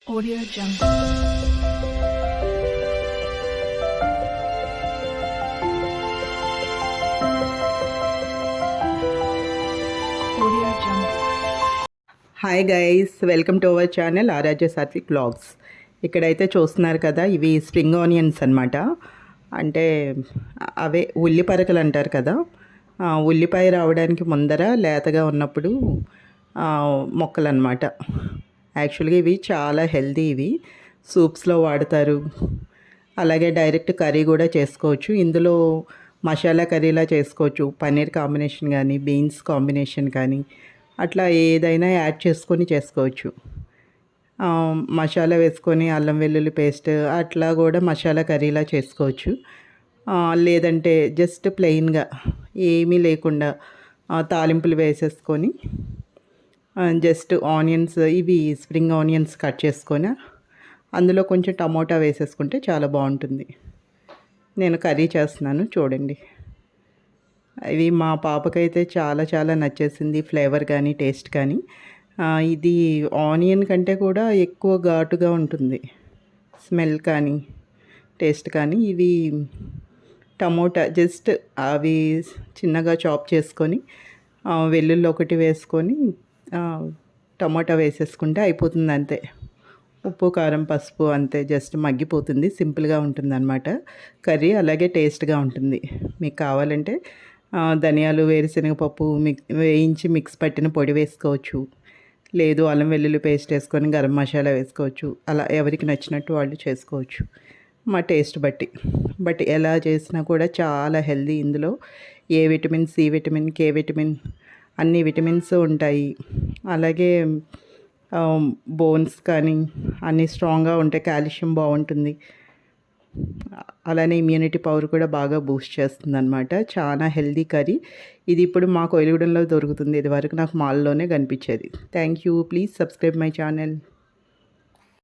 Audio Jungle. Audio Jungle. Hi guys, welcome to our channel Aaradhya Satvik blogs. ఇక్కడైతే చూస్తున్నారు కదా, ఇవి స్ప్రింగ్ ఆనియన్స్ అనమాట. అంటే అవే ఉల్లి పరకలు అంటారు కదా. ఉల్లిపాయ రావడానికి ముందర లేతగా ఉన్నప్పుడు మొక్కలు అనమాట. యాక్చువల్గా ఇవి చాలా హెల్తీ. ఇవి సూప్స్లో వాడతారు, అలాగే డైరెక్ట్ కర్రీ కూడా చేసుకోవచ్చు. ఇందులో మసాలా కర్రీలా చేసుకోవచ్చు, పన్నీర్ కాంబినేషన్ కానీ బీన్స్ కాంబినేషన్ కానీ అట్లా ఏదైనా యాడ్ చేసుకొని చేసుకోవచ్చు. మసాలా వేసుకొని అల్లం వెల్లుల్లి పేస్ట్ అట్లా కూడా మసాలా కర్రీలా చేసుకోవచ్చు. లేదంటే జస్ట్ ప్లెయిన్గా ఏమీ లేకుండా తాలింపులు వేసేసుకొని జస్ట్ ఆనియన్స్, ఇవి స్ప్రింగ్ ఆనియన్స్ కట్ చేసుకొని అందులో కొంచెం టమోటా వేసేసుకుంటే చాలా బాగుంటుంది. నేను కర్రీ చేస్తున్నాను చూడండి. ఇవి మా పాపకైతే చాలా చాలా నచ్చేసింది, ఫ్లేవర్ కానీ టేస్ట్ కానీ. ఇది ఆనియన్ కంటే కూడా ఎక్కువ ఘాటుగా ఉంటుంది, స్మెల్ కానీ టేస్ట్ కానీ. ఇవి టమోటా జస్ట్ అవి చిన్నగా చాప్ చేసుకొని వెల్లుల్లి ఒకటి వేసుకొని టమోటా వేసేసుకుంటే అయిపోతుంది అంతే. ఉప్పు కారం పసుపు అంతే, జస్ట్ మగ్గిపోతుంది. సింపుల్గా ఉంటుంది అన్నమాట కర్రీ, అలాగే టేస్ట్గా ఉంటుంది. మీకు కావాలంటే ధనియాలు వేరుశనగపప్పు వేయించి మిక్స్ పట్టిన పొడి వేసుకోవచ్చు, లేదు అల్లం వెల్లుల్లి పేస్ట్ వేసుకొని గరం మసాలా వేసుకోవచ్చు. అలా ఎవరికి నచ్చినట్టు వాళ్ళు చేసుకోవచ్చు, మా టేస్ట్ బట్టి. బట్ ఎలా చేసినా కూడా చాలా హెల్దీ. ఇందులో A vitamin, C vitamin, K vitamin అన్ని విటమిన్స్ ఉంటాయి. అలాగే బోన్స్ కానీ అన్నీ స్ట్రాంగ్గా ఉంటాయి, కాల్షియం బాగుంటుంది. అలానే ఇమ్యూనిటీ పవర్ కూడా బాగా బూస్ట్ చేస్తుంది అనమాట. చాలా హెల్దీ కర్రీ ఇది. ఇప్పుడు మాకు ఒలిగూడెంలో దొరుకుతుంది, ఇది వరకు నాకు మాల్లోనే కనిపించేది. Thank you, please subscribe my channel.